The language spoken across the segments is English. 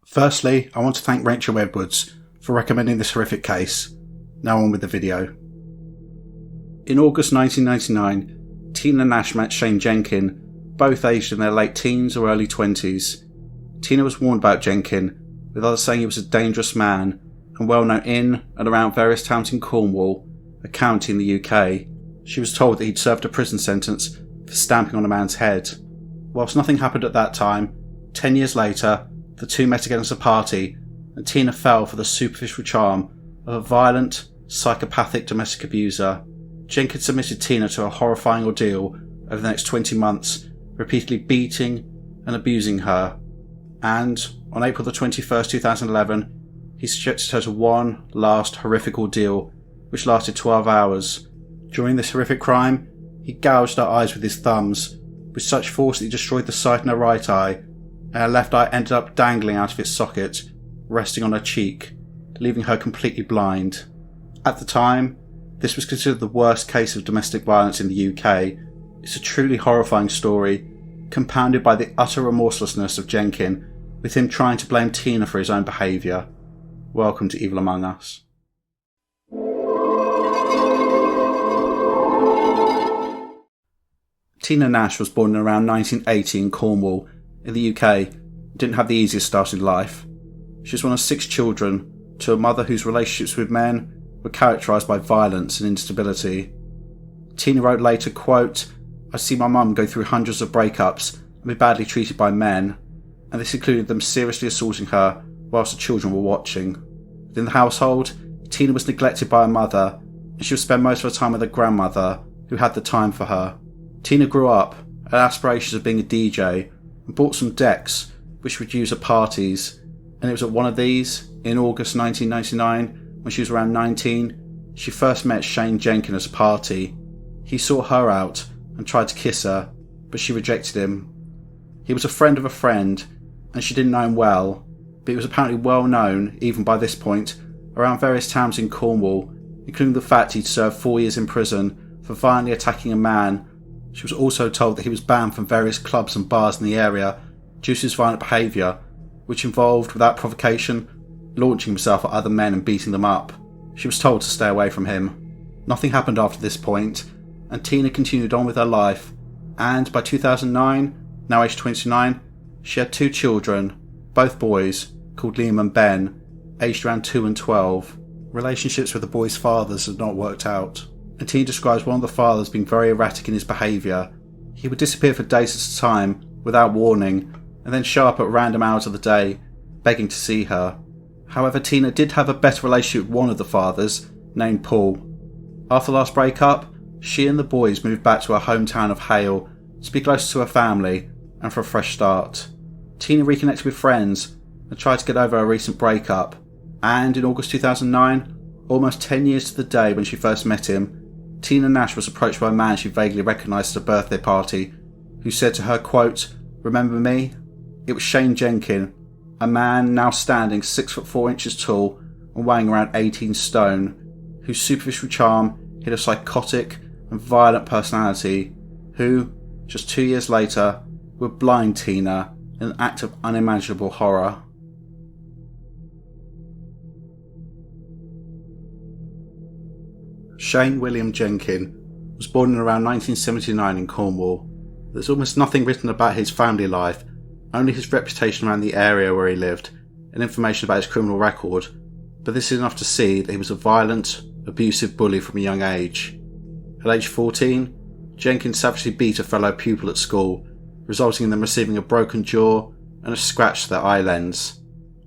Firstly, I want to thank Rachel Edwards for recommending this horrific case. Now on with the video. In August 1999, Tina Nash met Shane Jenkin, both aged in their late teens or early 20s. Tina was warned about Jenkin, with others saying he was a dangerous man and well known in and around various towns in Cornwall, a county in the UK. She was told that he'd served a prison sentence for stamping on a man's head. Whilst nothing happened at that time, 10 years later, the two met again at a party, and Tina fell for the superficial charm of a violent, psychopathic domestic abuser. Jenkin submitted Tina to a horrifying ordeal over the next 20 months, repeatedly beating and abusing her. And on April the 21st, 2011, he subjected her to one last horrific ordeal, which lasted 12 hours. During this horrific crime, he gouged her eyes with his thumbs, with such force that he destroyed the sight in her right eye, and her left eye ended up dangling out of its socket, resting on her cheek, leaving her completely blind. At the time, this was considered the worst case of domestic violence in the UK. It's a truly horrifying story, compounded by the utter remorselessness of Jenkin, with him trying to blame Tina for his own behaviour. Welcome to Evil Among Us. Tina Nash was born in around 1980 in Cornwall, in the UK, and didn't have the easiest start in life. She was one of 6 children, to a mother whose relationships with men were characterised by violence and instability. Tina wrote later, quote, "I'd see my mum go through hundreds of breakups and be badly treated by men, and this included them seriously assaulting her whilst the children were watching. Within the household, Tina was neglected by her mother, and she would spend most of her time with her grandmother, who had the time for her. Tina grew up, had aspirations of being a DJ, and bought some decks which she would use at parties, and it was at one of these, in August 1999, when she was around 19, she first met Shane Jenkin at a party. He saw her out and tried to kiss her, but she rejected him. He was a friend of a friend, and she didn't know him well, but he was apparently well known, even by this point, around various towns in Cornwall, including the fact he'd served 4 years in prison for violently attacking a man. She was also told that he was banned from various clubs and bars in the area due to his violent behaviour, which involved, without provocation, launching himself at other men and beating them up. She was told to stay away from him. Nothing happened after this point, and Tina continued on with her life, and by 2009, now aged 29, she had 2 children, both boys, called Liam and Ben, aged around 2 and 12. Relationships with the boys' fathers had not worked out, and Tina describes one of the fathers being very erratic in his behaviour. He would disappear for days at a time, without warning, and then show up at random hours of the day, begging to see her. However, Tina did have a better relationship with one of the fathers, named Paul. After the last breakup, she and the boys moved back to her hometown of Hale to be closer to her family and for a fresh start. Tina reconnected with friends and tried to get over her recent breakup, and in August 2009, almost 10 years to the day when she first met him, Tina Nash was approached by a man she vaguely recognised at a birthday party, who said to her, quote, "Remember me?" It was Shane Jenkin, a man now standing 6'4" tall and weighing around 18 stone, whose superficial charm hid a psychotic and violent personality, who, just 2 years later, would blind Tina in an act of unimaginable horror. Shane William Jenkin was born in around 1979 in Cornwall. There's almost nothing written about his family life, only his reputation around the area where he lived, and information about his criminal record, but this is enough to see that he was a violent, abusive bully from a young age. At age 14, Jenkins savagely beat a fellow pupil at school, resulting in them receiving a broken jaw and a scratch to their eye lens.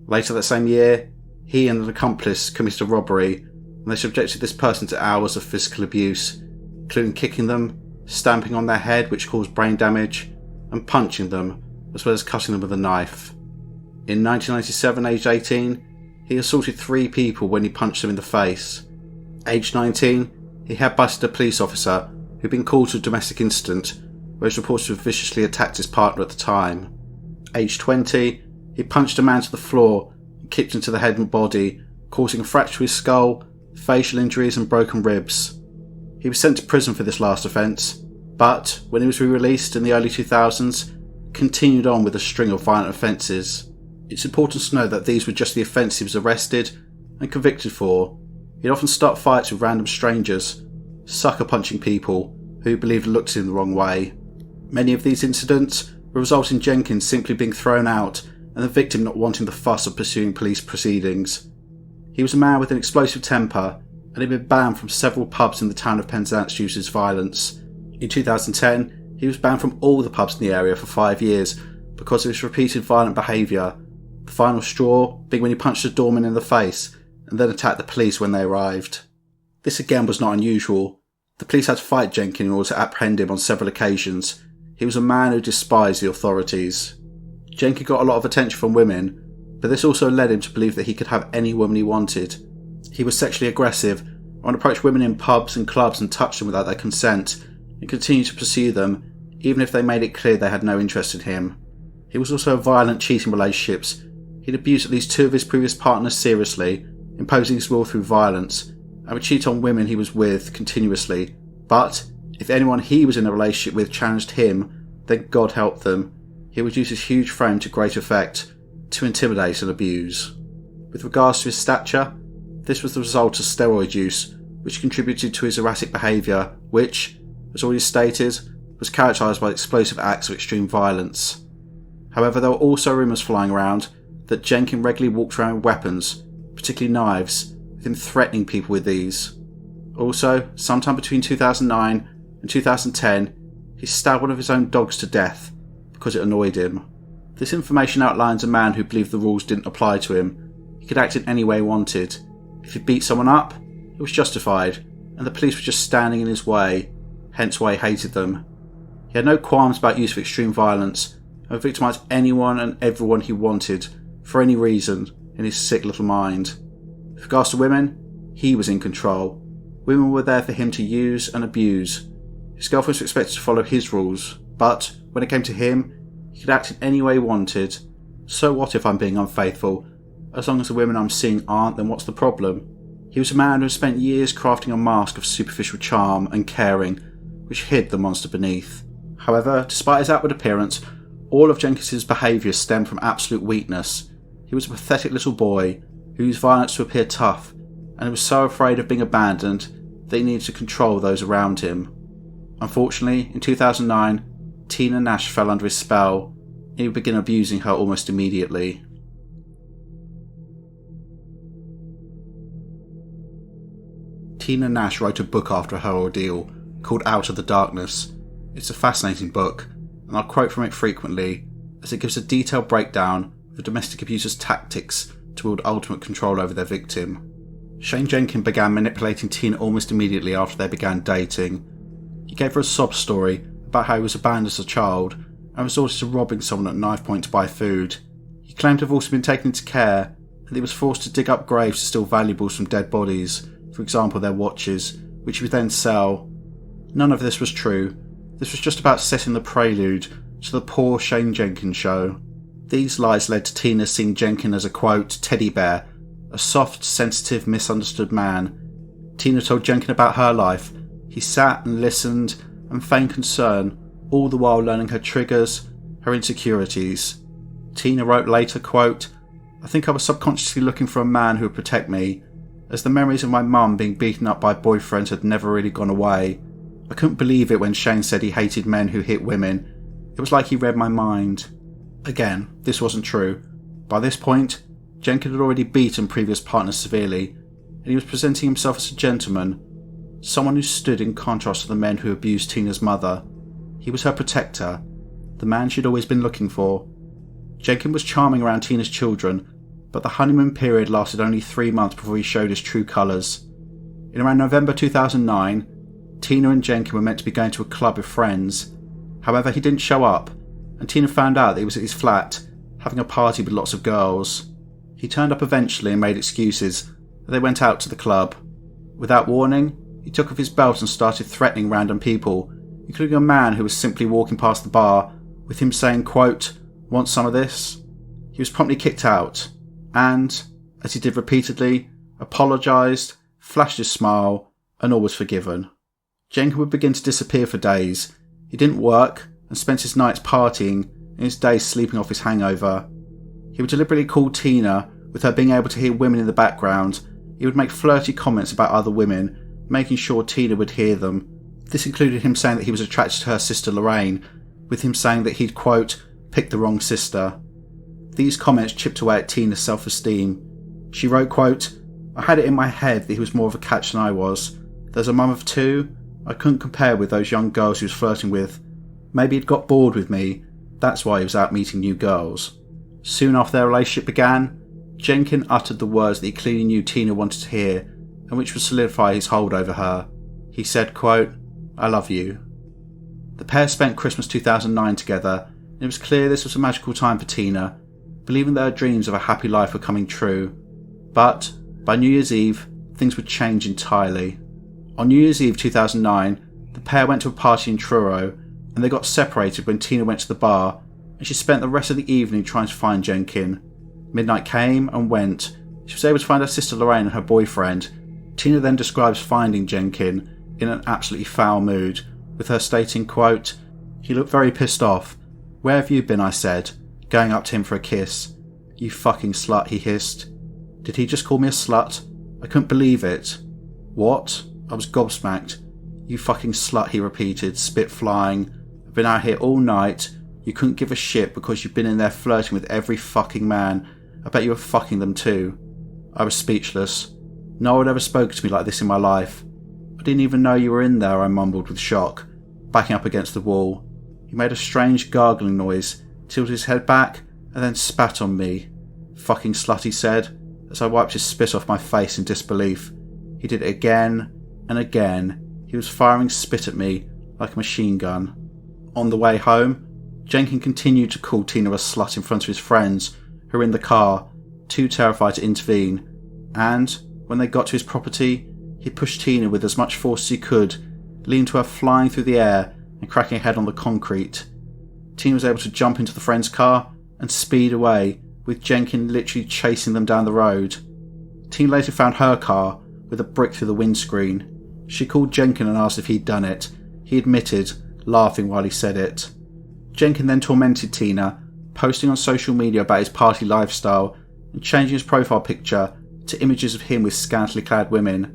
Later that same year, he and an accomplice committed a robbery, and they subjected this person to hours of physical abuse, including kicking them, stamping on their head which caused brain damage, and punching them, as well as cutting them with a knife. In 1997, aged 18, he assaulted 3 people when he punched them in the face. Aged 19, he had busted a police officer who'd been called to a domestic incident where he was reported to have viciously attacked his partner at the time. Aged 20, he punched a man to the floor and kicked him to the head and body, causing a fracture to his skull, facial injuries and broken ribs. He was sent to prison for this last offence, but when he was re-released in the early 2000s, continued on with a string of violent offences. It's important to know that these were just the offences he was arrested and convicted for. He'd often start fights with random strangers, sucker punching people who he believed looked at him the wrong way. Many of these incidents would result in Jenkins simply being thrown out and the victim not wanting the fuss of pursuing police proceedings. He was a man with an explosive temper and had been banned from several pubs in the town of Penzance due to his violence. In 2010, he was banned from all the pubs in the area for 5 years because of his repeated violent behaviour, the final straw being when he punched a doorman in the face and then attacked the police when they arrived. This again was not unusual. The police had to fight Jenkin in order to apprehend him on several occasions. He was a man who despised the authorities. Jenkin got a lot of attention from women, but this also led him to believe that he could have any woman he wanted. He was sexually aggressive and would approach women in pubs and clubs and touch them without their consent, and continued to pursue them even if they made it clear they had no interest in him. He was also violent, cheating relationships. He'd abused at least 2 of his previous partners seriously, imposing his will through violence, and would cheat on women he was with continuously. But if anyone he was in a relationship with challenged him, then God help them. He would use his huge frame to great effect to intimidate and abuse. With regards to his stature, this was the result of steroid use, which contributed to his erratic behaviour, which, as already stated, was characterised by explosive acts of extreme violence. However, there were also rumours flying around that Jenkin regularly walked around with weapons, particularly knives, with him threatening people with these. Also, sometime between 2009 and 2010, he stabbed one of his own dogs to death because it annoyed him. This information outlines a man who believed the rules didn't apply to him. He could act in any way he wanted. If he beat someone up, it was justified, and the police were just standing in his way, hence why he hated them. He had no qualms about use of extreme violence, and would victimise anyone and everyone he wanted, for any reason, in his sick little mind. With regards to women, he was in control. Women were there for him to use and abuse. His girlfriends were expected to follow his rules, but when it came to him, he could act in any way he wanted. So what if I'm being unfaithful? As long as the women I'm seeing aren't, then what's the problem? He was a man who had spent years crafting a mask of superficial charm and caring, which hid the monster beneath. However, despite his outward appearance, all of Jenkins's behaviour stemmed from absolute weakness. He was a pathetic little boy who used violence to appear tough, and he was so afraid of being abandoned that he needed to control those around him. Unfortunately, in 2009, Tina Nash fell under his spell, and he began abusing her almost immediately. Tina Nash wrote a book after her ordeal called Out of the Darkness. It's a fascinating book, and I'll quote from it frequently, as it gives a detailed breakdown of the domestic abuser's tactics to wield ultimate control over their victim. Shane Jenkin began manipulating Tina almost immediately after they began dating. He gave her a sob story about how he was abandoned as a child and resorted to robbing someone at knife point to buy food. He claimed to have also been taken into care, and he was forced to dig up graves to steal valuables from dead bodies, for example their watches, which he would then sell. None of this was true. This was just about setting the prelude to the poor Shane Jenkin show. These lies led to Tina seeing Jenkin as a, quote, teddy bear, a soft, sensitive, misunderstood man. Tina told Jenkin about her life. He sat and listened and feigned concern, all the while learning her triggers, her insecurities. Tina wrote later, quote, I think I was subconsciously looking for a man who would protect me, as the memories of my mum being beaten up by boyfriends had never really gone away. I couldn't believe it when Shane said he hated men who hit women. It was like he read my mind. Again, this wasn't true. By this point, Jenkin had already beaten previous partners severely, and he was presenting himself as a gentleman, someone who stood in contrast to the men who abused Tina's mother. He was her protector, the man she'd always been looking for. Jenkin was charming around Tina's children, but the honeymoon period lasted only 3 months before he showed his true colours. In around November 2009, Tina and Jenkin were meant to be going to a club with friends. However, he didn't show up, and Tina found out that he was at his flat, having a party with lots of girls. He turned up eventually and made excuses, and they went out to the club. Without warning, he took off his belt and started threatening random people, including a man who was simply walking past the bar, with him saying, quote, want some of this? He was promptly kicked out, and, as he did repeatedly, apologised, flashed his smile, and all was forgiven. Jenkin would begin to disappear for days. He didn't work and spent his nights partying and his days sleeping off his hangover. He He would deliberately call Tina, with her being able to hear women in the background. He would make flirty comments about other women, making sure Tina would hear them. This included him saying that he was attracted to her sister Lorraine, with him saying that he'd, quote, picked the wrong sister. These comments chipped away at Tina's self-esteem. She wrote, quote, I had it in my head that he was more of a catch than I was. There's a mum of two. I couldn't compare with those young girls he was flirting with. Maybe he'd got bored with me. That's why he was out meeting new girls. Soon after their relationship began, Jenkin uttered the words that he clearly knew Tina wanted to hear, and which would solidify his hold over her. He said, quote, I love you. The pair spent Christmas 2009 together, and it was clear this was a magical time for Tina, believing that her dreams of a happy life were coming true. But by New Year's Eve, things would change entirely. On New Year's Eve 2009, the pair went to a party in Truro, and they got separated when Tina went to the bar, and she spent the rest of the evening trying to find Jenkin. Midnight came and went. She was able to find her sister Lorraine and her boyfriend. Tina then describes finding Jenkin in an absolutely foul mood, with her stating, quote, he looked very pissed off. Where have you been, I said, going up to him for a kiss. You fucking slut, he hissed. Did he just call me a slut? I couldn't believe it. What? I was gobsmacked. You fucking slut, he repeated, spit flying. I've been out here all night. You couldn't give a shit because you've been in there flirting with every fucking man. I bet you were fucking them too. I was speechless. No one had ever spoken to me like this in my life. I didn't even know you were in there, I mumbled with shock, backing up against the wall. He made a strange gargling noise, tilted his head back, and then spat on me. Fucking slut, he said, as I wiped his spit off my face in disbelief. He did it again and again. He was firing spit at me like a machine gun. On the way home, Jenkin continued to call Tina a slut in front of his friends, who were in the car, too terrified to intervene, and, when they got to his property, he pushed Tina with as much force as he could, leading to her flying through the air and cracking her head on the concrete. Tina was able to jump into the friend's car and speed away, with Jenkin literally chasing them down the road. Tina later found her car with a brick through the windscreen. She called Jenkin and asked if he'd done it. He admitted, laughing while he said it. Jenkin then tormented Tina, posting on social media about his party lifestyle and changing his profile picture to images of him with scantily clad women.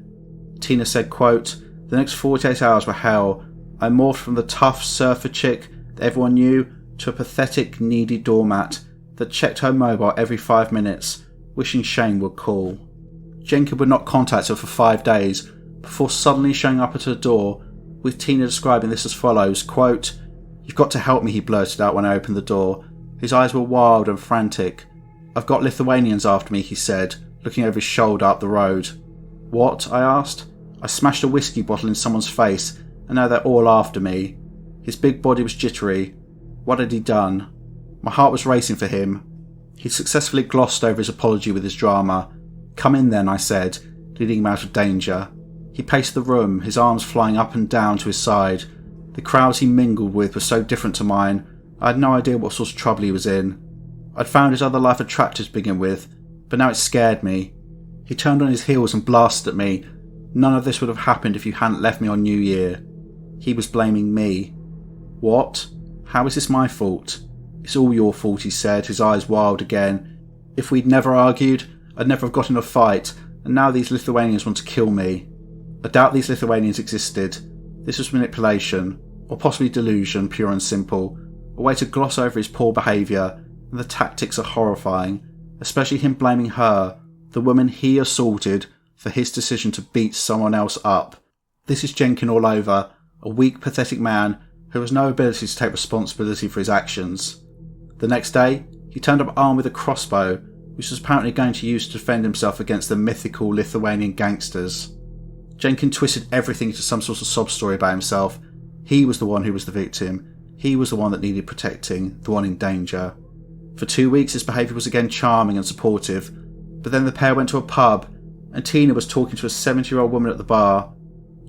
Tina said, quote, the next 48 hours were hell. I morphed from the tough surfer chick that everyone knew to a pathetic, needy doormat that checked her mobile every 5 minutes, wishing Shane would call. Jenkin would not contact her for 5 days before suddenly showing up at her door, with Tina describing this as follows, quote, you've got to help me, he blurted out when I opened the door. His eyes were wild and frantic. I've got Lithuanians after me, he said, looking over his shoulder up the road. What? I asked. I smashed a whiskey bottle in someone's face, and now they're all after me. His big body was jittery. What had he done? My heart was racing for him. He successfully glossed over his apology with his drama. Come in then, I said, leading him out of danger. He paced the room, his arms flying up and down to his side. The crowds he mingled with were so different to mine, I had no idea what sort of trouble he was in. I'd found his other life attractive to begin with, but now it scared me. He turned on his heels and blasted at me. None of this would have happened if you hadn't left me on New Year. He was blaming me. What? How is this my fault? It's all your fault, he said, his eyes wild again. If we'd never argued, I'd never have got in a fight, and now these Lithuanians want to kill me. I doubt these Lithuanians existed. This was manipulation, or possibly delusion, pure and simple. A way to gloss over his poor behaviour, and the tactics are horrifying, especially him blaming her, the woman he assaulted, for his decision to beat someone else up. This is Jenkin all over, a weak, pathetic man who has no ability to take responsibility for his actions. The next day, he turned up armed with a crossbow, which was apparently going to use to defend himself against the mythical Lithuanian gangsters. Jenkin twisted everything into some sort of sob story about himself. He was the one who was the victim. He was the one that needed protecting, the one in danger. For 2 weeks his behaviour was again charming and supportive, but then the pair went to a pub, and Tina was talking to a 70-year-old woman at the bar.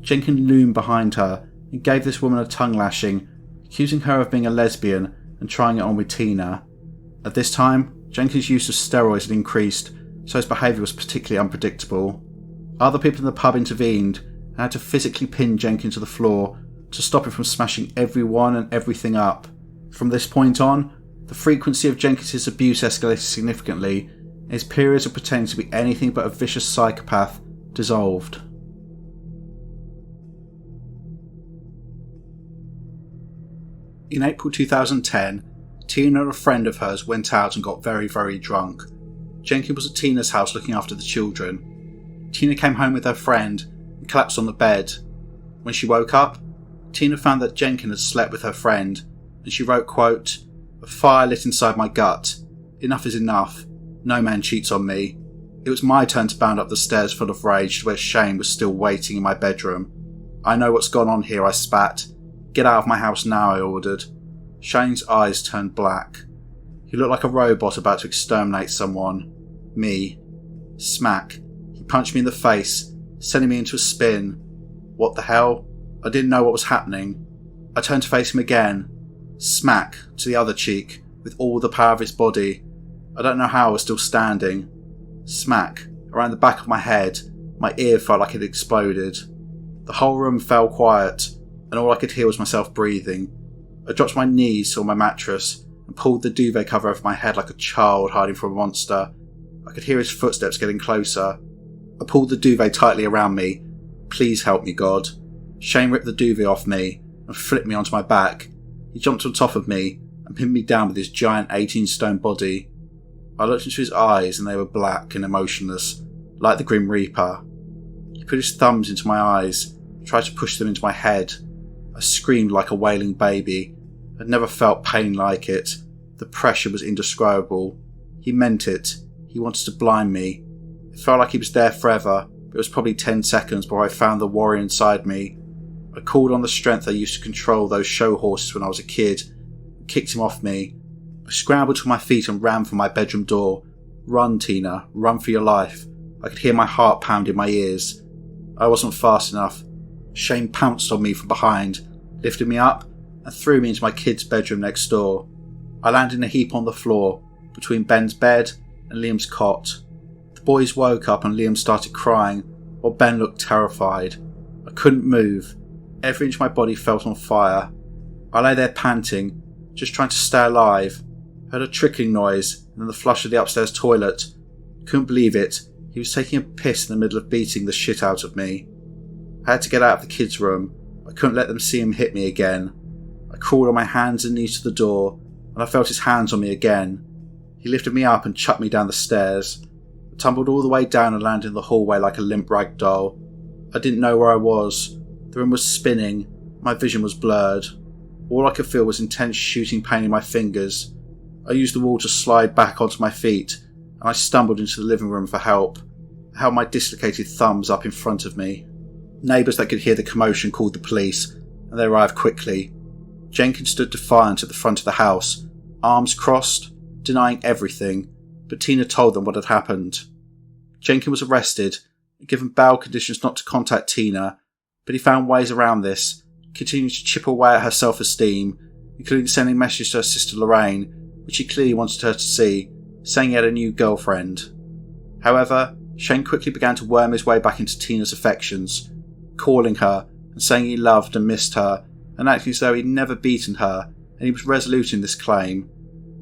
Jenkin loomed behind her and gave this woman a tongue lashing, accusing her of being a lesbian and trying it on with Tina. At this time, Jenkin's use of steroids had increased, so his behaviour was particularly unpredictable. Other people in the pub intervened and had to physically pin Jenkin to the floor to stop him from smashing everyone and everything up. From this point on, The frequency of Jenkins's abuse escalated significantly, and his periods of pretending to be anything but a vicious psychopath dissolved. In April 2010, Tina and a friend of hers went out and got very, very drunk. Jenkin was at Tina's house looking after the children. Tina came home with her friend and collapsed on the bed. When she woke up, Tina found that Jenkin had slept with her friend, and she wrote, quote, "A fire lit inside my gut. Enough is enough. No man cheats on me. It was my turn to bound up the stairs full of rage to where Shane was still waiting in my bedroom. I know what's gone on here," I spat. "Get out of my house now," I ordered. Shane's eyes turned black. He looked like a robot about to exterminate someone. Me. Smack. He punched me in the face, sending me into a spin. What the hell? I didn't know what was happening. I turned to face him again. Smack to the other cheek, with all the power of his body. I don't know how I was still standing. Smack around the back of my head. My ear felt like it had exploded. The whole room fell quiet, and all I could hear was myself breathing. I dropped to my knees on my mattress and pulled the duvet cover over my head like a child hiding from a monster. I could hear his footsteps getting closer. I pulled the duvet tightly around me. Please help me, God. Shane ripped the duvet off me and flipped me onto my back. He jumped on top of me and pinned me down with his giant 18-stone body. I looked into his eyes and they were black and emotionless, like the Grim Reaper. He put his thumbs into my eyes, tried to push them into my head. I screamed like a wailing baby. I'd never felt pain like it. The pressure was indescribable. He meant it. He wanted to blind me. It felt like he was there forever, but it was probably 10 seconds before I found the warrior inside me. I called on the strength I used to control those show horses when I was a kid, and kicked him off me. I scrambled to my feet and ran for my bedroom door. Run, Tina, run for your life. I could hear my heart pound in my ears. I wasn't fast enough. Shane pounced on me from behind, lifted me up, and threw me into my kid's bedroom next door. I landed in a heap on the floor, between Ben's bed and Liam's cot. The boys woke up and Liam started crying, while Ben looked terrified. I couldn't move. Every inch of my body felt on fire. I lay there panting, just trying to stay alive. I heard a trickling noise and then the flush of the upstairs toilet. Couldn't believe it. He was taking a piss in the middle of beating the shit out of me. I had to get out of the kids' room. I couldn't let them see him hit me again. I crawled on my hands and knees to the door, and I felt his hands on me again. He lifted me up and chucked me down the stairs. I tumbled all the way down and landed in the hallway like a limp rag doll. I didn't know where I was. The room was spinning. My vision was blurred. All I could feel was intense shooting pain in my fingers. I used the wall to slide back onto my feet, and I stumbled into the living room for help. I held my dislocated thumbs up in front of me. Neighbours that could hear the commotion called the police, and they arrived quickly. Jenkins stood defiant at the front of the house, arms crossed, denying everything, but Tina told them what had happened. Jenkins was arrested and given bail conditions not to contact Tina, but he found ways around this, continuing to chip away at her self-esteem, including sending messages to her sister Lorraine, which he clearly wanted her to see, saying he had a new girlfriend. However, Shane quickly began to worm his way back into Tina's affections, calling her and saying he loved and missed her, and acting as though he'd never beaten her, and he was resolute in this claim.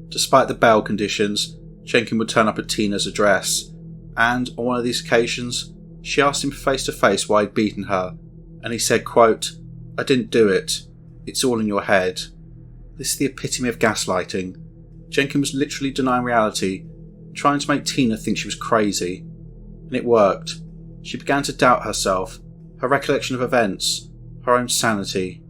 Despite the bail conditions, Jenkin would turn up at Tina's address, and on one of these occasions, she asked him face to face why he'd beaten her, and he said, quote, "I didn't do it. It's all in your head." This is the epitome of gaslighting. Jenkin was literally denying reality, trying to make Tina think she was crazy. And it worked. She began to doubt herself, her recollection of events, her own sanity.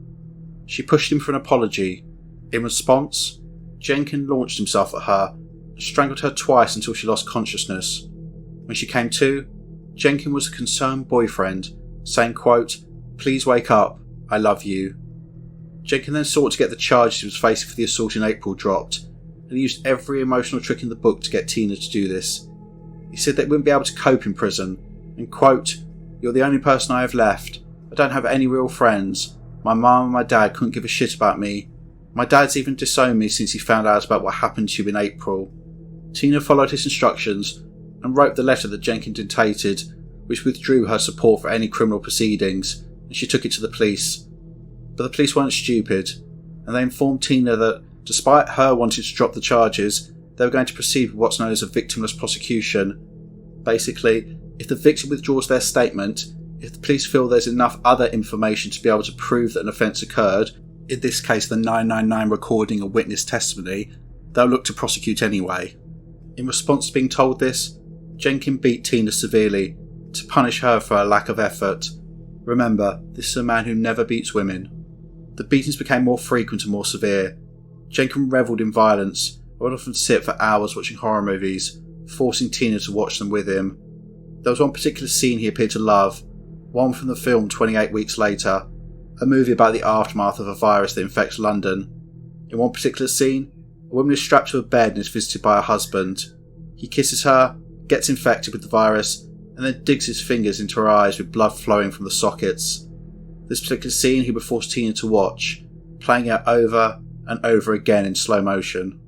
She pushed him for an apology. In response, Jenkin launched himself at her and strangled her twice until she lost consciousness. When she came to, Jenkin was a concerned boyfriend, saying, quote, "Please wake up, I love you." Jenkin then sought to get the charges he was facing for the assault in April dropped, and he used every emotional trick in the book to get Tina to do this. He said they wouldn't be able to cope in prison, and quote, "You're the only person I have left. I don't have any real friends. My mum and my dad couldn't give a shit about me. My dad's even disowned me since he found out about what happened to you in April." Tina followed his instructions and wrote the letter that Jenkins dictated, which withdrew her support for any criminal proceedings, and she took it to the police. But the police weren't stupid, and they informed Tina that Despite her wanting to drop the charges, they were going to proceed with what's known as a victimless prosecution. Basically, if the victim withdraws their statement, if the police feel there's enough other information to be able to prove that an offence occurred, in this case the 999 recording a witness testimony, they'll look to prosecute anyway. In response to being told this, Jenkin beat Tina severely to punish her for her lack of effort. Remember, this is a man who never beats women. The beatings became more frequent and more severe. Jenkin revelled in violence and would often sit for hours watching horror movies, forcing Tina to watch them with him. There was one particular scene he appeared to love, one from the film 28 Weeks Later, a movie about the aftermath of a virus that infects London. In one particular scene, a woman is strapped to a bed and is visited by her husband. He kisses her, gets infected with the virus, and then digs his fingers into her eyes with blood flowing from the sockets. This particular scene he would force Tina to watch, playing it over and over again in slow motion.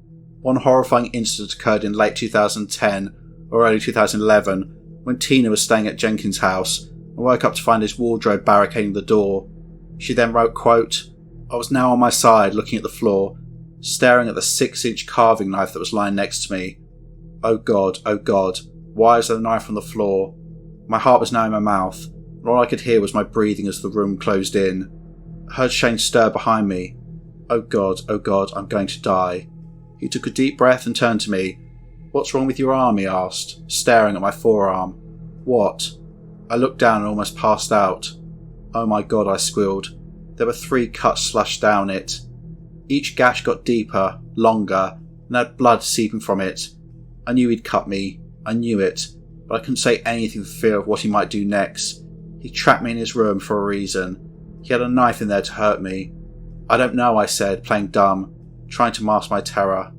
One horrifying incident occurred in late 2010 or early 2011 when Tina was staying at Jenkin's house and woke up to find his wardrobe barricading the door. She then wrote, quote, "I was now on my side looking at the floor, staring at the 6-inch carving knife that was lying next to me. Oh God, why is there a knife on the floor? My heart was now in my mouth, and all I could hear was my breathing as the room closed in. I heard Shane stir behind me. Oh God, I'm going to die." He took a deep breath and turned to me. "What's wrong with your arm?" he asked, staring at my forearm. "What?" I looked down and almost passed out. "Oh my God," I squealed. There were 3 cuts slashed down it. Each gash got deeper, longer, and had blood seeping from it. I knew he'd cut me. I knew it, but I couldn't say anything for fear of what he might do next. He trapped me in his room for a reason. He had a knife in there to hurt me. "I don't know," I said, playing dumb, trying to mask my terror.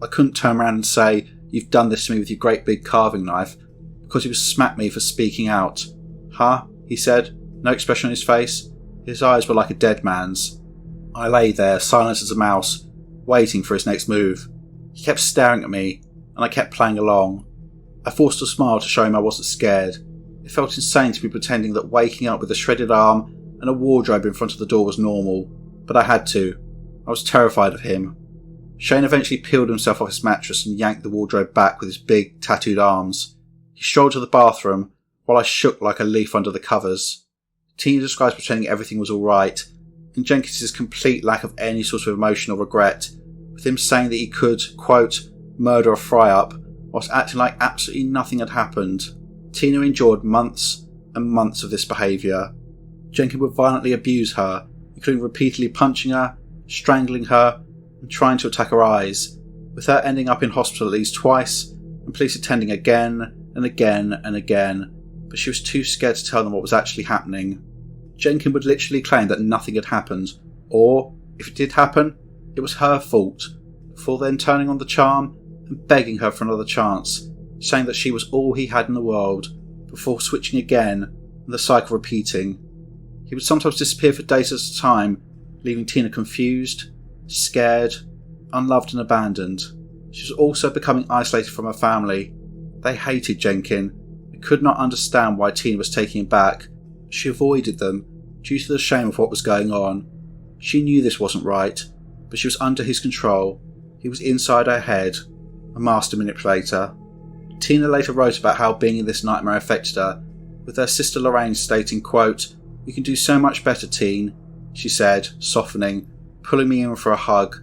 I couldn't turn around and say, "You've done this to me with your great big carving knife," because he would smack me for speaking out. "Huh?" he said, no expression on his face. His eyes were like a dead man's. I lay there, silent as a mouse, waiting for his next move. He kept staring at me, and I kept playing along. I forced a smile to show him I wasn't scared. It felt insane to be pretending that waking up with a shredded arm and a wardrobe in front of the door was normal, but I had to. I was terrified of him. Shane eventually peeled himself off his mattress and yanked the wardrobe back with his big, tattooed arms. He strolled to the bathroom, while I shook like a leaf under the covers. Tina describes pretending everything was alright, and Jenkins's complete lack of any sort of emotional regret, with him saying that he could, quote, "murder a fry-up," whilst acting like absolutely nothing had happened. Tina endured months and months of this behaviour. Jenkin would violently abuse her, including repeatedly punching her, strangling her, and trying to attack her eyes, with her ending up in hospital at least twice, and police attending again and again and again, but she was too scared to tell them what was actually happening. Jenkin would literally claim that nothing had happened, or, if it did happen, it was her fault, before then turning on the charm and begging her for another chance, saying that she was all he had in the world, before switching again and the cycle repeating. He would sometimes disappear for days at a time, leaving Tina confused, scared, unloved and abandoned. She was also becoming isolated from her family. They hated Jenkin and could not understand why Tina was taking him back. She avoided them due to the shame of what was going on. She knew this wasn't right, but she was under his control. He was inside her head, a master manipulator. Tina later wrote about how being in this nightmare affected her, with her sister Lorraine stating, quote, "You can do so much better, teen," she said, softening, pulling me in for a hug.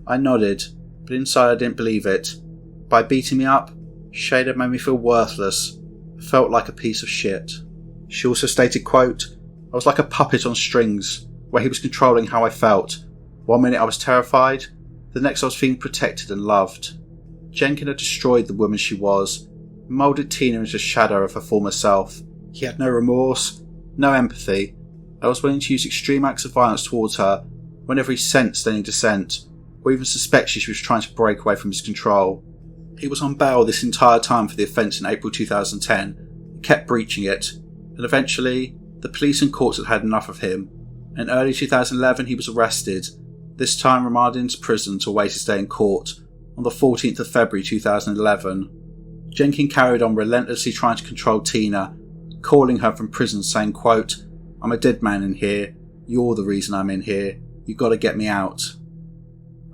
I nodded, but inside I didn't believe it. By beating me up, Shane had made me feel worthless. I felt like a piece of shit. She also stated, quote, "I was like a puppet on strings, where he was controlling how I felt. One minute I was terrified, the next I was feeling protected and loved." Jenkin had destroyed the woman she was, and moulded Tina into a shadow of her former self. He had no remorse, no empathy, and was willing to use extreme acts of violence towards her whenever he sensed any dissent, or even suspected she was trying to break away from his control. He was on bail this entire time for the offence in April 2010, and kept breaching it, and eventually the police and courts had had enough of him. In early 2011 he was arrested, this time remanded into prison to await his day in court on the 14th of February 2011. Jenkin carried on relentlessly trying to control Tina, calling her from prison saying, quote, "I'm a dead man in here, you're the reason I'm in here, you've got to get me out."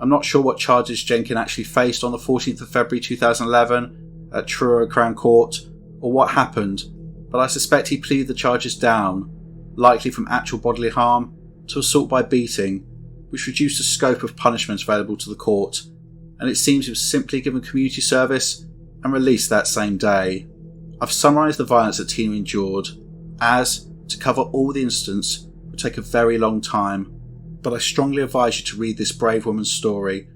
I'm not sure what charges Jenkin actually faced on the 14th of February 2011 at Truro Crown Court, or what happened, but I suspect he pleaded the charges down, likely from actual bodily harm to assault by beating, which reduced the scope of punishment available to the court, and it seems he was simply given community service and released that same day. I've summarised the violence that Tina endured, as, to cover all the incidents, would take a very long time, but I strongly advise you to read this brave woman's story.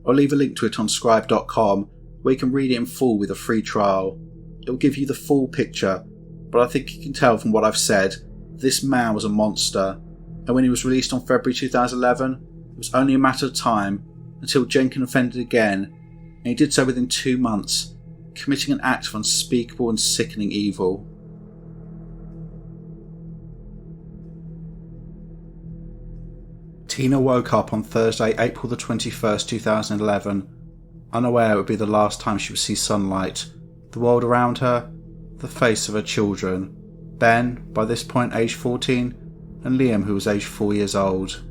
I'll leave a link to it on scribe.com where you can read it in full with a free trial. It will give you the full picture, but I think you can tell from what I've said, this man was a monster, and when he was released on February 2011, it was only a matter of time until Jenkin offended again, and he did so within 2 months, committing an act of unspeakable and sickening evil. Tina woke up on Thursday, April the 21st, 2011, unaware it would be the last time she would see sunlight, the world around her, the face of her children, Ben, by this point aged 14, and Liam, who was aged 4 years old.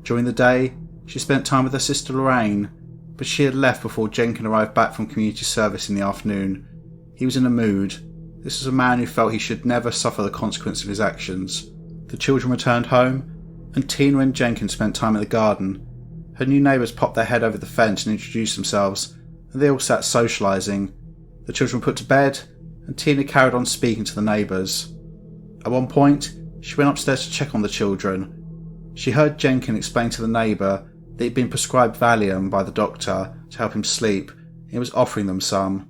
During the day, she spent time with her sister Lorraine, but she had left before Jenkin arrived back from community service in the afternoon. He was in a mood. This was a man who felt he should never suffer the consequence of his actions. The children returned home, and Tina and Jenkin spent time in the garden. Her new neighbours popped their head over the fence and introduced themselves, and they all sat socialising. The children were put to bed, and Tina carried on speaking to the neighbours. At one point, she went upstairs to check on the children. She heard Jenkin explain to the neighbour that he'd been prescribed Valium by the doctor to help him sleep, and he was offering them some.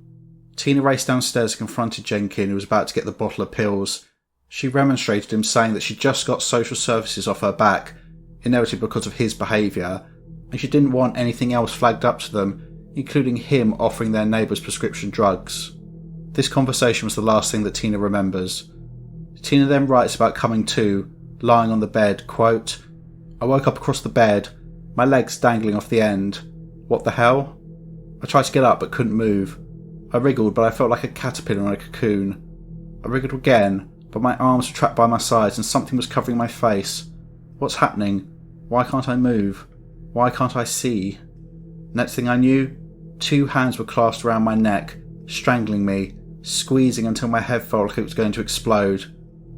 Tina raced downstairs and confronted Jenkin, who was about to get the bottle of pills. She remonstrated him, saying that she'd just got social services off her back, inevitably because of his behaviour, and she didn't want anything else flagged up to them, including him offering their neighbours prescription drugs. This conversation was the last thing that Tina remembers. Tina then writes about coming to, lying on the bed, quote, "I woke up across the bed, my legs dangling off the end. What the hell? I tried to get up but couldn't move. I wriggled, but I felt like a caterpillar in a cocoon. I wriggled again, but my arms were trapped by my sides and something was covering my face. What's happening? Why can't I move? Why can't I see? Next thing I knew, 2 hands were clasped around my neck, strangling me, squeezing until my head felt like it was going to explode.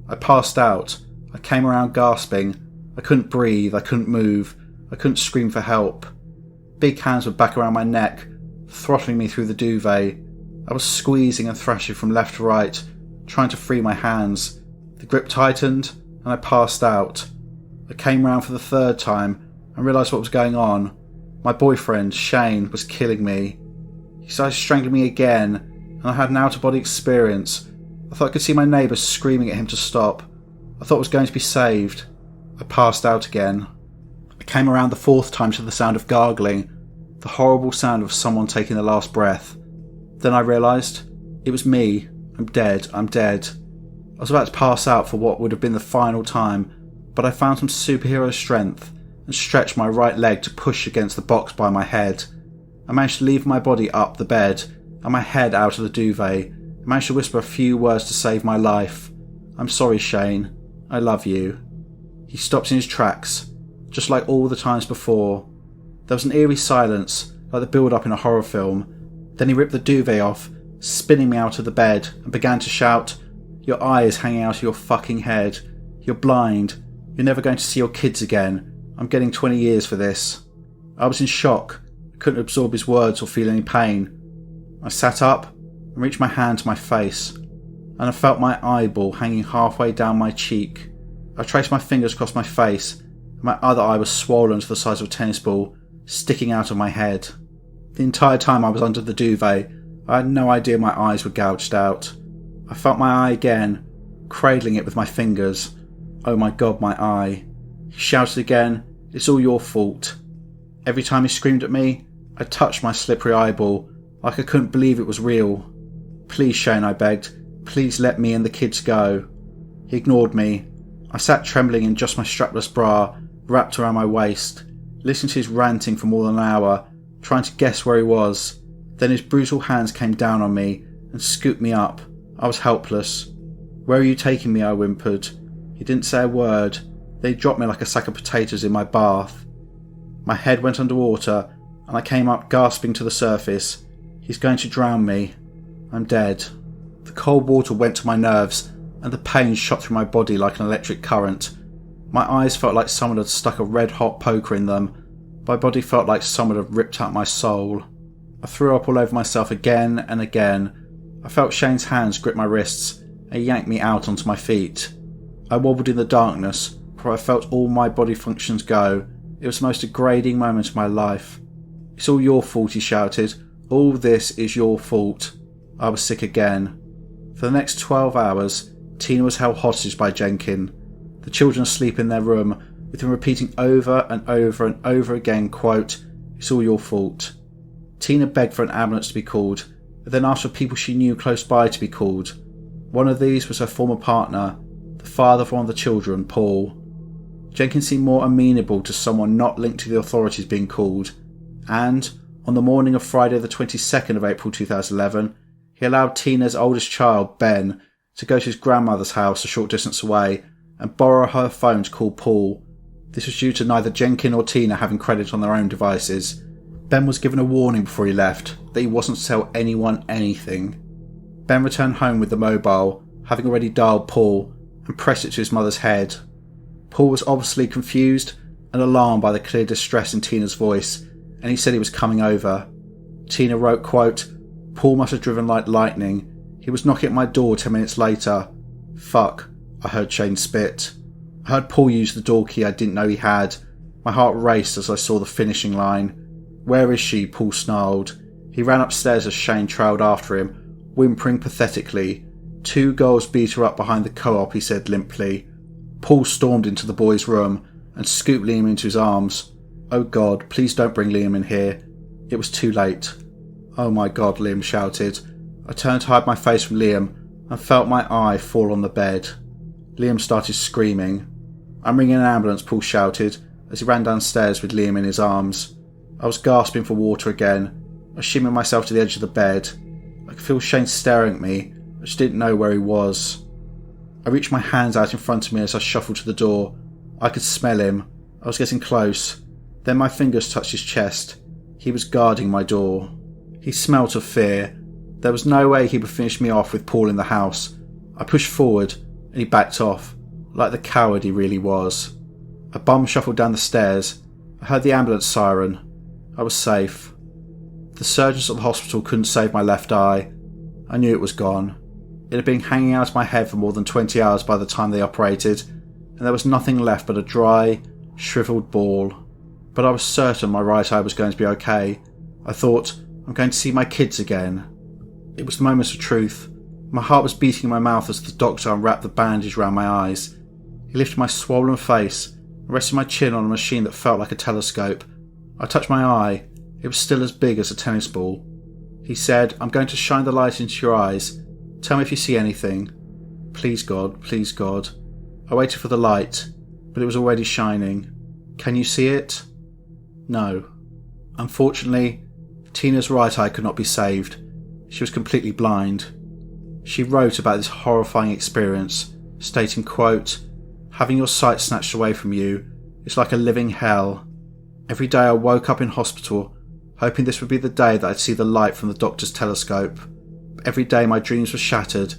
I passed out. I came around gasping. I couldn't breathe, I couldn't move, I couldn't scream for help. Big hands were back around my neck, throttling me through the duvet. I was squeezing and thrashing from left to right, trying to free my hands. The grip tightened, and I passed out. I came round for the 3rd time and realised what was going on. My boyfriend, Shane, was killing me. He started strangling me again, and I had an out-of-body experience. I thought I could see my neighbours screaming at him to stop. I thought I was going to be saved. I passed out again. I came around the 4th time to the sound of gargling, the horrible sound of someone taking their last breath. Then I realised it was me. I'm dead. I'm dead. I was about to pass out for what would have been the final time, but I found some superhero strength and stretched my right leg to push against the box by my head. I managed to leave my body up the bed and my head out of the duvet. I managed to whisper a few words to save my life. "I'm sorry, Shane. I love you." He stopped in his tracks, just like all the times before. There was an eerie silence, like the build-up in a horror film. Then he ripped the duvet off, spinning me out of the bed, and began to shout, "Your eye is hanging out of your fucking head. You're blind. You're never going to see your kids again. I'm getting 20 years for this." I was in shock. I couldn't absorb his words or feel any pain. I sat up and reached my hand to my face, and I felt my eyeball hanging halfway down my cheek. I traced my fingers across my face, and my other eye was swollen to the size of a tennis ball, sticking out of my head. The entire time I was under the duvet, I had no idea my eyes were gouged out. I felt my eye again, cradling it with my fingers. Oh my god, my eye. He shouted again, "It's all your fault." Every time he screamed at me, I touched my slippery eyeball, like I couldn't believe it was real. "Please, Shane," I begged. "Please let me and the kids go." He ignored me. I sat trembling in just my strapless bra, wrapped around my waist, listening to his ranting for more than an hour, trying to guess where he was. Then his brutal hands came down on me and scooped me up. I was helpless. "Where are you taking me?" I whimpered. He didn't say a word. Then he dropped me like a sack of potatoes in my bath. My head went underwater, and I came up gasping to the surface. He's going to drown me. I'm dead. The cold water went to my nerves, and the pain shot through my body like an electric current. My eyes felt like someone had stuck a red-hot poker in them. My body felt like someone had ripped out my soul. I threw up all over myself again and again. I felt Shane's hands grip my wrists and yanked me out onto my feet. I wobbled in the darkness, for I felt all my body functions go. It was the most degrading moment of my life. It's all your fault, he shouted. All this is your fault. I was sick again. For the next 12 hours, Tina was held hostage by Jenkin. The children asleep in their room, with him repeating over and over and over again, quote, "It's all your fault." Tina begged for an ambulance to be called, and then asked for people she knew close by to be called. One of these was her former partner, the father of one of the children, Paul. Jenkins seemed more amenable to someone not linked to the authorities being called, and, on the morning of Friday the 22nd of April 2011, he allowed Tina's oldest child, Ben, to go to his grandmother's house a short distance away and borrow her phone to call Paul. This was due to neither Jenkin or Tina having credit on their own devices. Ben was given a warning before he left that he wasn't to tell anyone anything. Ben returned home with the mobile, having already dialed Paul, and pressed it to his mother's head. Paul was obviously confused and alarmed by the clear distress in Tina's voice, and he said he was coming over. Tina wrote, quote, "Paul must have driven like lightning. He was knocking at my door 10 minutes later. Fuck," I heard Shane spit. I heard Paul use the door key I didn't know he had. My heart raced as I saw the finishing line. "Where is she?" Paul snarled. He ran upstairs as Shane trailed after him, whimpering pathetically. "Two girls beat her up behind the co-op," he said limply. Paul stormed into the boy's room and scooped Liam into his arms. "Oh God, please don't bring Liam in here." It was too late. "Oh my God," Liam shouted. I turned to hide my face from Liam and felt my eye fall on the bed. Liam started screaming. "I'm ringing an ambulance," Paul shouted as he ran downstairs with Liam in his arms. I was gasping for water again. I shimmied myself to the edge of the bed. I could feel Shane staring at me. I just didn't know where he was. I reached my hands out in front of me as I shuffled to the door. I could smell him. I was getting close. Then my fingers touched his chest. He was guarding my door. He smelt of fear. There was no way he would finish me off with Paul in the house. I pushed forward and he backed off, like the coward he really was. A bum shuffled down the stairs. I heard the ambulance siren. I was safe. The surgeons at the hospital couldn't save my left eye. I knew it was gone. It had been hanging out of my head for more than 20 hours by the time they operated, and there was nothing left but a dry, shriveled ball. But I was certain my right eye was going to be okay. I thought, I'm going to see my kids again. It was the moment of truth. My heart was beating in my mouth as the doctor unwrapped the bandage round my eyes. He lifted my swollen face and rested my chin on a machine that felt like a telescope. I touched my eye. It was still as big as a tennis ball. He said, "I'm going to shine the light into your eyes. Tell me if you see anything. Please God, please God." I waited for the light, but it was already shining. "Can you see it?" No. Unfortunately, Tina's right eye could not be saved. She was completely blind. She wrote about this horrifying experience, stating, quote, "Having your sight snatched away from you is like a living hell. Every day I woke up in hospital, hoping this would be the day that I'd see the light from the doctor's telescope. But every day my dreams were shattered,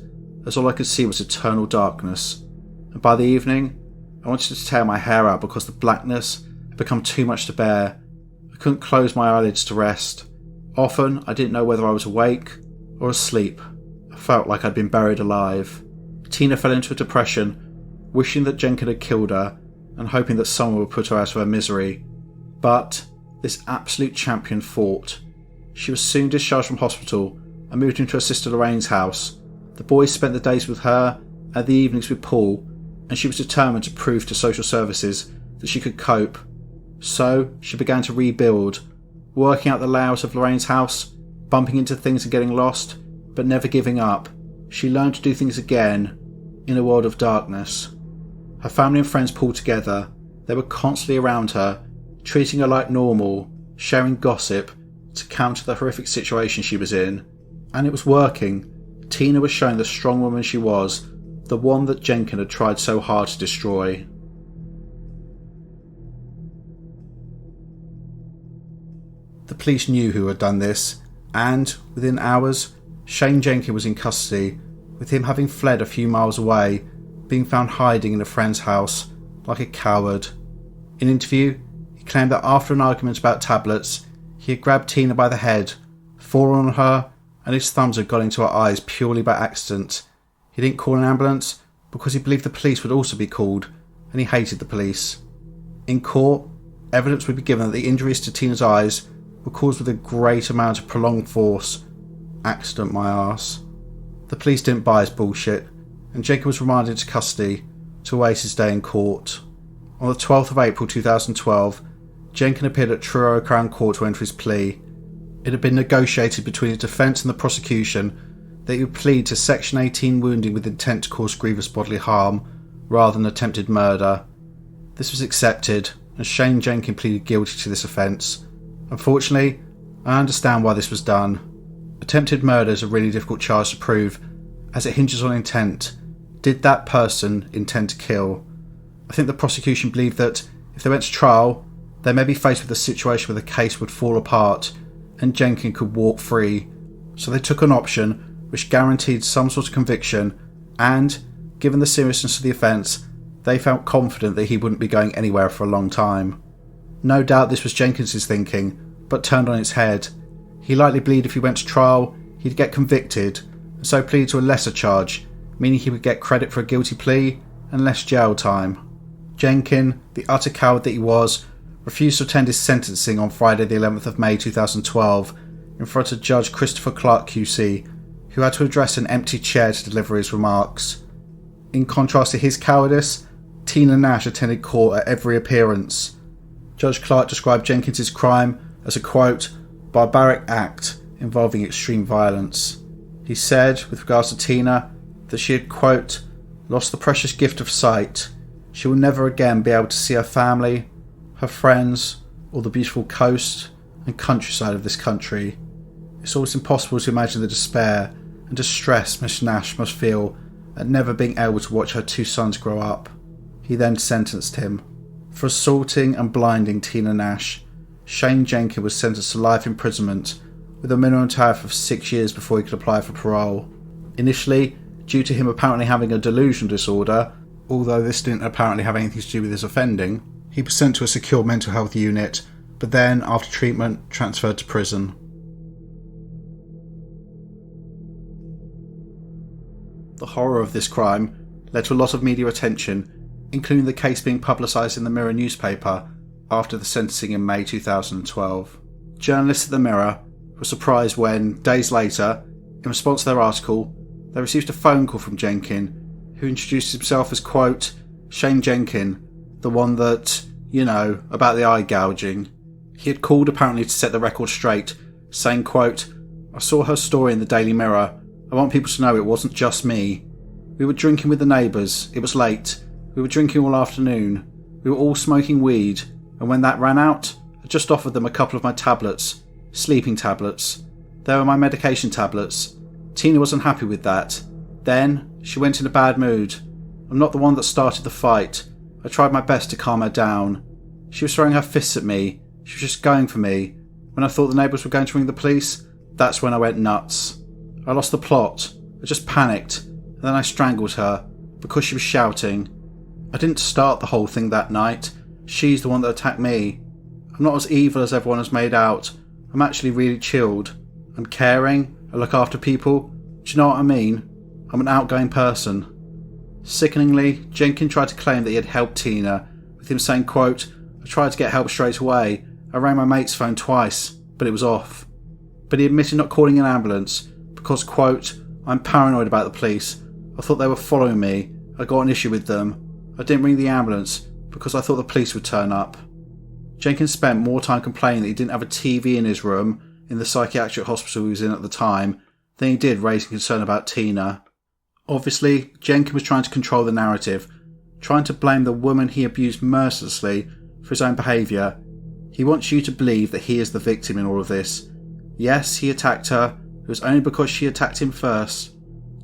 as all I could see was eternal darkness. And by the evening, I wanted to tear my hair out because the blackness had become too much to bear. I couldn't close my eyelids to rest. Often, I didn't know whether I was awake or asleep. I felt like I'd been buried alive." Tina fell into a depression, wishing that Jenkin had killed her and hoping that someone would put her out of her misery. But this absolute champion fought. She was soon discharged from hospital and moved into her sister Lorraine's house. The boys spent the days with her and the evenings with Paul, and she was determined to prove to social services that she could cope. So she began to rebuild, working out the layout of Lorraine's house, bumping into things and getting lost, but never giving up. She learned to do things again in a world of darkness. Her family and friends pulled together. They were constantly around her, treating her like normal, sharing gossip to counter the horrific situation she was in. And it was working. Tina was showing the strong woman she was, the one that Jenkin had tried so hard to destroy. The police knew who had done this, and, within hours, Shane Jenkin was in custody, with him having fled a few miles away, being found hiding in a friend's house, like a coward. In an interview, he claimed that after an argument about tablets, he had grabbed Tina by the head, fallen on her, and his thumbs had got into her eyes purely by accident. He didn't call an ambulance because he believed the police would also be called, and he hated the police. In court, evidence would be given that the injuries to Tina's eyes were caused with a great amount of prolonged force. Accident, my arse. The police didn't buy his bullshit, and Jacob was remanded into custody to await his day in court. On the 12th of April 2012, Jenkin appeared at Truro Crown Court to enter his plea. It had been negotiated between the defence and the prosecution that he would plead to Section 18 wounding with intent to cause grievous bodily harm, rather than attempted murder. This was accepted, and Shane Jenkin pleaded guilty to this offence. Unfortunately, I understand why this was done. Attempted murder is a really difficult charge to prove, as it hinges on intent. Did that person intend to kill? I think the prosecution believed that if they went to trial, they may be faced with a situation where the case would fall apart and Jenkin could walk free. So they took an option which guaranteed some sort of conviction, and, given the seriousness of the offence, they felt confident that he wouldn't be going anywhere for a long time. No doubt this was Jenkins's thinking, but turned on its head. He likely believed if he went to trial, he'd get convicted, and so pleaded to a lesser charge, meaning he would get credit for a guilty plea and less jail time. Jenkin, the utter coward that he was, refused to attend his sentencing on Friday the 11th of May 2012 in front of Judge Christopher Clark QC, who had to address an empty chair to deliver his remarks. In contrast to his cowardice, Tina Nash attended court at every appearance. Judge Clark described Jenkins's crime as a, quote, barbaric act involving extreme violence. He said, with regards to Tina, that she had, quote, lost the precious gift of sight. She will never again be able to see her family, her friends, or the beautiful coast and countryside of this country. It's almost impossible to imagine the despair and distress Miss Nash must feel at never being able to watch her two sons grow up. He then sentenced him. For assaulting and blinding Tina Nash, Shane Jenkin was sentenced to life imprisonment with a minimum tariff of 6 years before he could apply for parole. Initially, due to him apparently having a delusional disorder, although this didn't apparently have anything to do with his offending, he was sent to a secure mental health unit, but then, after treatment, transferred to prison. The horror of this crime led to a lot of media attention, including the case being publicised in the Mirror newspaper after the sentencing in May 2012. Journalists at the Mirror were surprised when, days later, in response to their article, they received a phone call from Jenkin, who introduced himself as, quote, Shane Jenkin, the one that, about the eye gouging. He had called apparently to set the record straight, saying, quote, I saw her story in the Daily Mirror. I want people to know it wasn't just me. We were drinking with the neighbours. It was late. We were drinking all afternoon. We were all smoking weed. And when that ran out, I just offered them a couple of my tablets. Sleeping tablets. They were my medication tablets. Tina wasn't happy with that. Then, she went in a bad mood. I'm not the one that started the fight. I tried my best to calm her down. She was throwing her fists at me. She was just going for me. When I thought the neighbours were going to ring the police, that's when I went nuts. I lost the plot. I just panicked, and then I strangled her, because she was shouting. I didn't start the whole thing that night. She's the one that attacked me. I'm not as evil as everyone has made out. I'm actually really chilled. I'm caring. I look after people. Do you know what I mean? I'm an outgoing person. Sickeningly, Jenkin tried to claim that he had helped Tina, with him saying, quote, I tried to get help straight away. I rang my mate's phone twice, but it was off. But he admitted not calling an ambulance because, quote, I'm paranoid about the police. I thought they were following me. I got an issue with them. I didn't ring the ambulance because I thought the police would turn up. Jenkins spent more time complaining that he didn't have a TV in his room in the psychiatric hospital he was in at the time than he did raising concern about Tina. Obviously, Jenkins was trying to control the narrative, trying to blame the woman he abused mercilessly for his own behaviour. He wants you to believe that he is the victim in all of this. Yes, he attacked her. It was only because she attacked him first.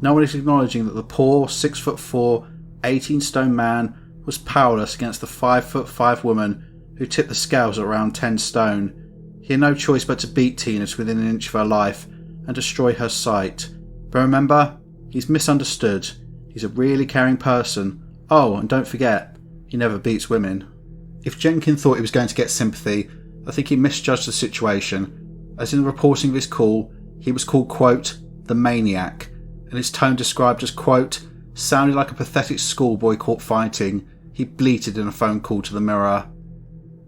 No one is acknowledging that the poor 6'4", 18-stone man was powerless against the 5'5" woman who tipped the scales at around 10 stone. He had no choice but to beat Tina to within an inch of her life and destroy her sight. But remember, he's misunderstood. He's a really caring person. Oh, and don't forget, he never beats women. If Jenkin thought he was going to get sympathy, I think he misjudged the situation, as in the reporting of his call, he was called, quote, the maniac, and his tone described as, quote, sounding like a pathetic schoolboy caught fighting. He bleated in a phone call to the Mirror.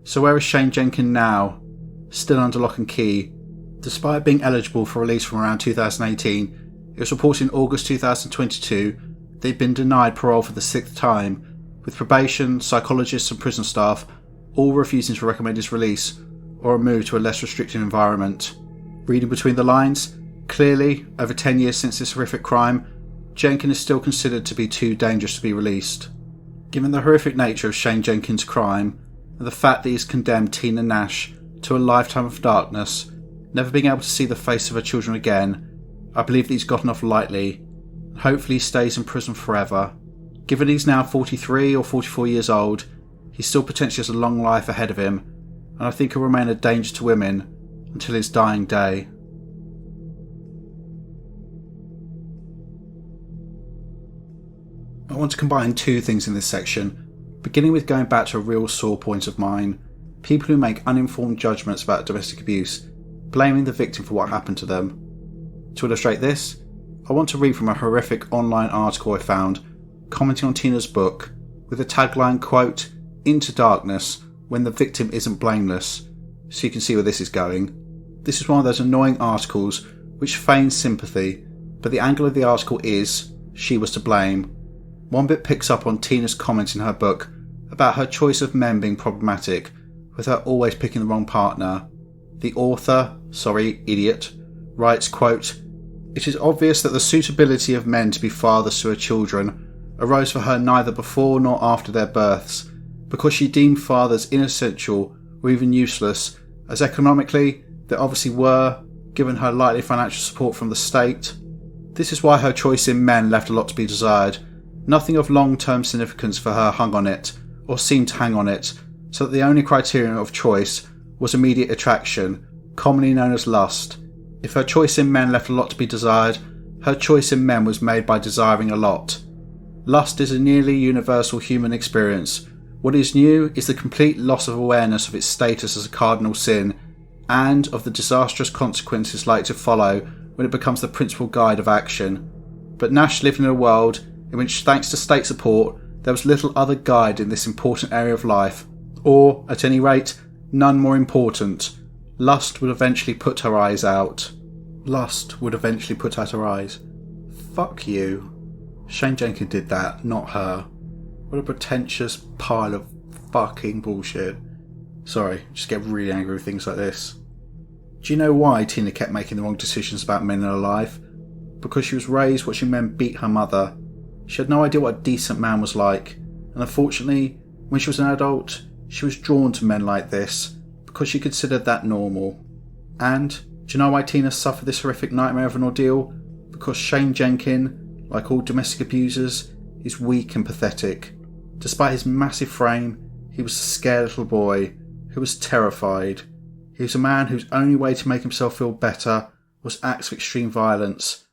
So where is Shane Jenkin now? Still under lock and key. Despite being eligible for release from around 2018, it was reported in August 2022 that he'd been denied parole for the 6th time, with probation, psychologists and prison staff all refusing to recommend his release or a move to a less restricted environment. Reading between the lines, clearly, over 10 years since this horrific crime, Jenkin is still considered to be too dangerous to be released. Given the horrific nature of Shane Jenkin's crime, and the fact that he's condemned Tina Nash to a lifetime of darkness, never being able to see the face of her children again, I believe that he's gotten off lightly, and hopefully he stays in prison forever. Given he's now 43 or 44 years old, he still potentially has a long life ahead of him, and I think he'll remain a danger to women until his dying day. I want to combine two things in this section, beginning with going back to a real sore point of mine: people who make uninformed judgments about domestic abuse, blaming the victim for what happened to them. To illustrate this, I want to read from a horrific online article I found, commenting on Tina's book, with the tagline, quote, into darkness when the victim isn't blameless, so you can see where this is going. This is one of those annoying articles which feigns sympathy, but the angle of the article is, she was to blame. One bit picks up on Tina's comments in her book about her choice of men being problematic, with her always picking the wrong partner. The author, idiot, writes, quote, it is obvious that the suitability of men to be fathers to her children arose for her neither before nor after their births, because she deemed fathers inessential or even useless, as economically they obviously were, given her likely financial support from the state. This is why her choice in men left a lot to be desired. Nothing of long-term significance for her hung on it, or seemed to hang on it, so that the only criterion of choice was immediate attraction, commonly known as lust. If her choice in men left a lot to be desired, her choice in men was made by desiring a lot. Lust is a nearly universal human experience. What is new is the complete loss of awareness of its status as a cardinal sin, and of the disastrous consequences likely to follow when it becomes the principal guide of action. But Nash lived in a world in which, thanks to state support, there was little other guide in this important area of life, or, at any rate, none more important. Lust would eventually put her eyes out. Lust would eventually put out her eyes. Fuck you. Shane Jenkin did that, not her. What a pretentious pile of fucking bullshit. Sorry, just get really angry with things like this. Do you know why Tina kept making the wrong decisions about men in her life? Because she was raised watching men beat her mother. She had no idea what a decent man was like, and unfortunately, when she was an adult, she was drawn to men like this, because she considered that normal. And, do you know why Tina suffered this horrific nightmare of an ordeal? Because Shane Jenkin, like all domestic abusers, is weak and pathetic. Despite his massive frame, he was a scared little boy who was terrified. He was a man whose only way to make himself feel better was acts of extreme violence.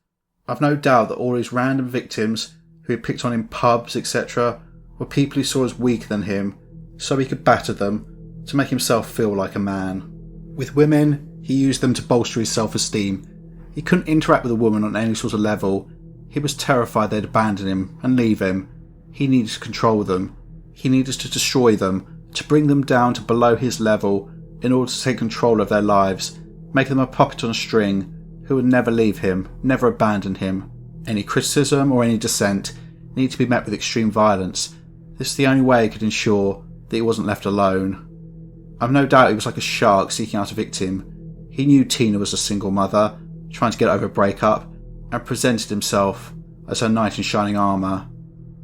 I've no doubt that all his random victims who had picked on him in pubs, etc., were people he saw as weaker than him, so he could batter them to make himself feel like a man. With women, he used them to bolster his self-esteem. He couldn't interact with a woman on any sort of level. He was terrified they'd abandon him and leave him. He needed to control them. He needed to destroy them, to bring them down to below his level in order to take control of their lives, make them a puppet on a string who would never leave him, never abandon him. Any criticism or any dissent needed to be met with extreme violence. This is the only way he could ensure that he wasn't left alone. I've no doubt he was like a shark seeking out a victim. He knew Tina was a single mother, trying to get over a breakup, and presented himself as her knight in shining armour.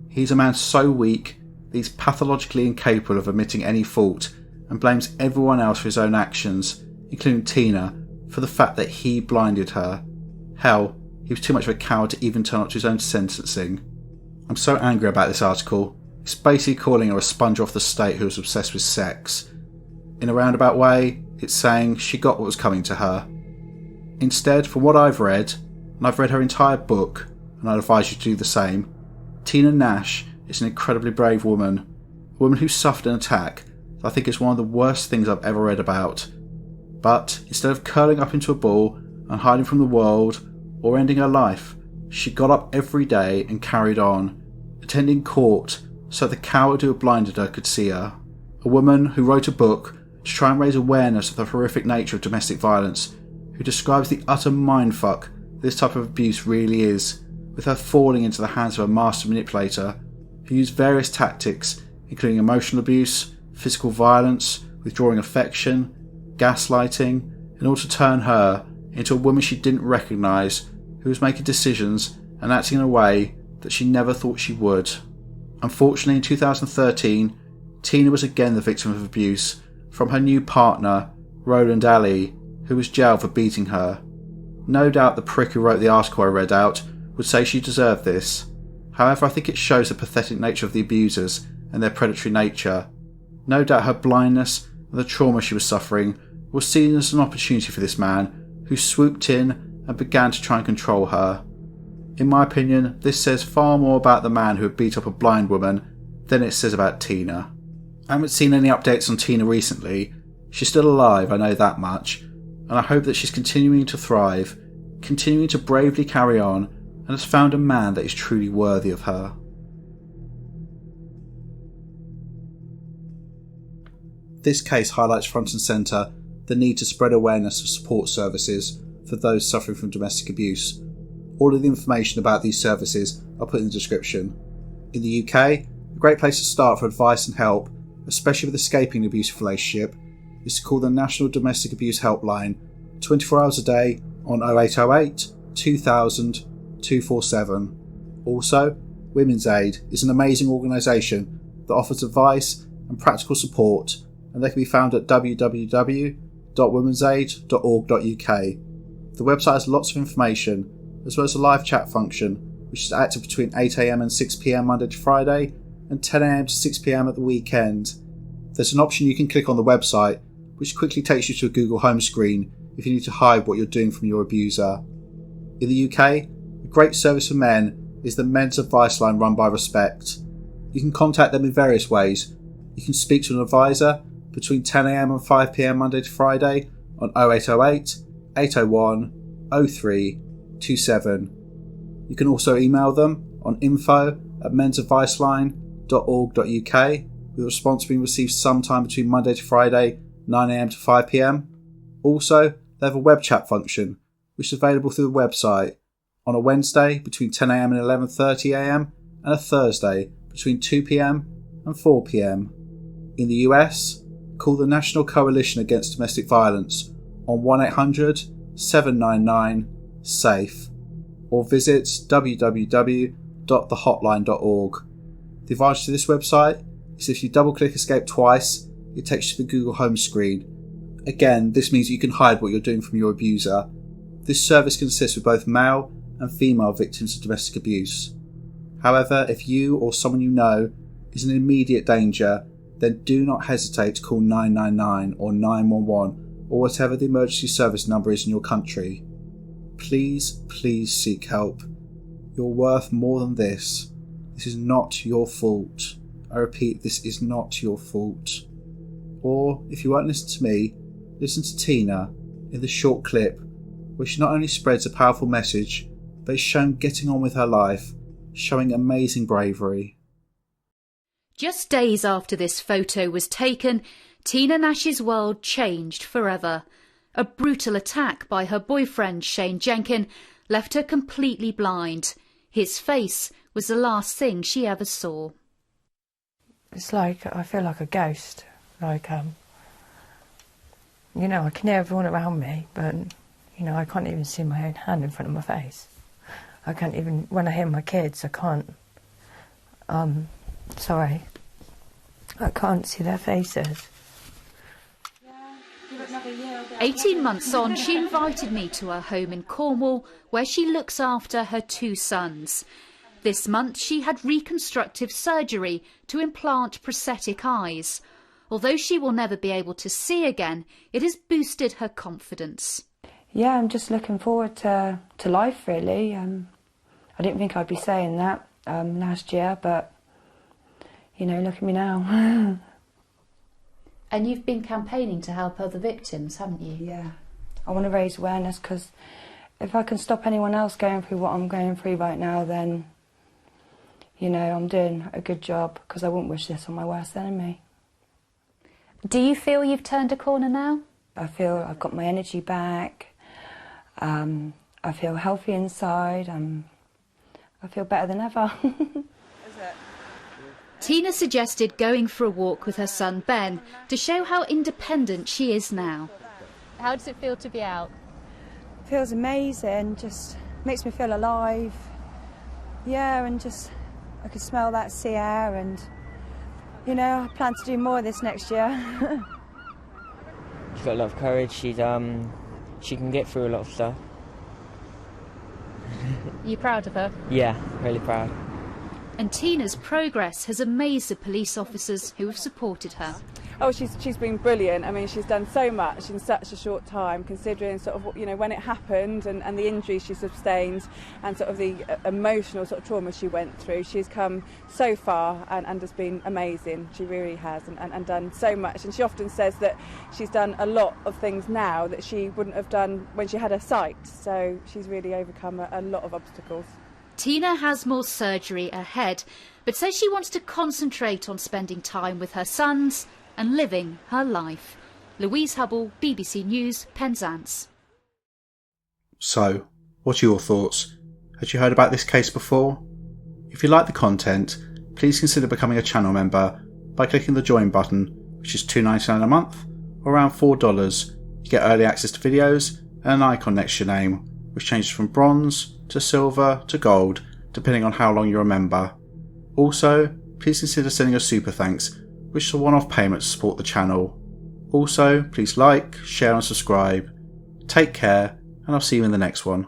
He's a man so weak that he's pathologically incapable of admitting any fault and blames everyone else for his own actions, including Tina, for the fact that he blinded her. Hell, he was too much of a coward to even turn up to his own sentencing. I'm so angry about this article. It's basically calling her a sponge off the state who was obsessed with sex. In a roundabout way, it's saying she got what was coming to her. Instead, from what I've read, and I've read her entire book, and I'd advise you to do the same, Tina Nash is an incredibly brave woman, a woman who suffered an attack that I think is one of the worst things I've ever read about. But instead of curling up into a ball and hiding from the world or ending her life, she got up every day and carried on, attending court so the coward who had blinded her could see her. A woman who wrote a book to try and raise awareness of the horrific nature of domestic violence, who describes the utter mindfuck this type of abuse really is, with her falling into the hands of a master manipulator who used various tactics including emotional abuse, physical violence, withdrawing affection, gaslighting, in order to turn her into a woman she didn't recognise, who was making decisions and acting in a way that she never thought she would. Unfortunately, in 2013, Tina was again the victim of abuse from her new partner, Roland Ali, who was jailed for beating her. No doubt the prick who wrote the article I read out would say she deserved this. However, I think it shows the pathetic nature of the abusers and their predatory nature. No doubt her blindness and the trauma she was suffering was seen as an opportunity for this man, who swooped in and began to try and control her. In my opinion, this says far more about the man who had beat up a blind woman than it says about Tina. I haven't seen any updates on Tina recently. She's still alive, I know that much, and I hope that she's continuing to thrive, continuing to bravely carry on, and has found a man that is truly worthy of her. This case highlights front and centre the need to spread awareness of support services for those suffering from domestic abuse. All of the information about these services are put in the description. In the UK, a great place to start for advice and help, especially with escaping an abusive relationship, is to call the National Domestic Abuse Helpline 24 hours a day on 0808 2000 247. Also, Women's Aid is an amazing organisation that offers advice and practical support, and they can be found at www.womensaid.org.uk. The website has lots of information, as well as a live chat function, which is active between 8am and 6pm Monday to Friday, and 10am to 6pm at the weekend. There's an option you can click on the website, which quickly takes you to a Google home screen if you need to hide what you're doing from your abuser. In the UK, a great service for men is the Men's Advice Line run by Respect. You can contact them in various ways. You can speak to an advisor between 10am and 5pm Monday to Friday on 0808 801 0327. You can also email them on info@mensadviceline.org.uk, with a response being received sometime between Monday to Friday 9am to 5pm. Also, they have a web chat function, which is available through the website on a Wednesday between 10am and 11:30am, and a Thursday between 2pm and 4pm. In the US, call the National Coalition Against Domestic Violence on 1-800-799-SAFE, or visit www.thehotline.org. The advantage to this website is if you double-click Escape twice, it takes you to the Google home screen. Again, this means you can hide what you're doing from your abuser. This service can assist with both male and female victims of domestic abuse. However, if you or someone you know is in immediate danger, then do not hesitate to call 999 or 911 or whatever the emergency service number is in your country. Please, please seek help. You're worth more than this. This is not your fault. I repeat, this is not your fault. Or, if you won't listen to me, listen to Tina in the short clip where she not only spreads a powerful message, but is shown getting on with her life, showing amazing bravery. Just days after this photo was taken, Tina Nash's world changed forever. A brutal attack by her boyfriend Shane Jenkin left her completely blind. His face was the last thing she ever saw. It's like I feel like a ghost. I can hear everyone around me, but I can't even see my own hand in front of my face. I can't even, when I hear my kids, I can't, I can't see their faces. 18 months on, she invited me to her home in Cornwall, where she looks after her 2 sons. This month she had reconstructive surgery to implant prosthetic eyes. Although she will never be able to see again, it has boosted her confidence. Yeah, I'm just looking forward to life, really. I didn't think I'd be saying that last year, but, you know, look at me now. And you've been campaigning to help other victims, haven't you? Yeah. I want to raise awareness, because if I can stop anyone else going through what I'm going through right now, then, you know, I'm doing a good job, because I wouldn't wish this on my worst enemy. Do you feel you've turned a corner now? I feel I've got my energy back. I feel healthy inside. I feel better than ever. Tina suggested going for a walk with her son Ben to show how independent she is now. How does it feel to be out? Feels amazing, just makes me feel alive. Yeah, and just I can smell that sea air, and you know, I plan to do more of this next year. She's got a lot of courage. She can get through a lot of stuff. Are you proud of her? Yeah, really proud. And Tina's progress has amazed the police officers who have supported her. Oh, she's been brilliant. I mean, she's done so much in such a short time, considering sort of, you know, when it happened and the injuries she sustained and sort of the emotional sort of trauma she went through. She's come so far and has been amazing. She really has, and done so much. And she often says that she's done a lot of things now that she wouldn't have done when she had her sight. So she's really overcome a lot of obstacles. Tina has more surgery ahead, but says she wants to concentrate on spending time with her sons and living her life. Louise Hubble, BBC News, Penzance. So, what are your thoughts? Had you heard about this case before? If you like the content, please consider becoming a channel member by clicking the join button, which is $2.99 a month, or around $4. You get early access to videos and an icon next to your name, which changes from bronze to silver to gold, depending on how long you're a member. Also, please consider sending a super thanks, which is a one-off payment to support the channel. Also, please like, share and subscribe. Take care, and I'll see you in the next one.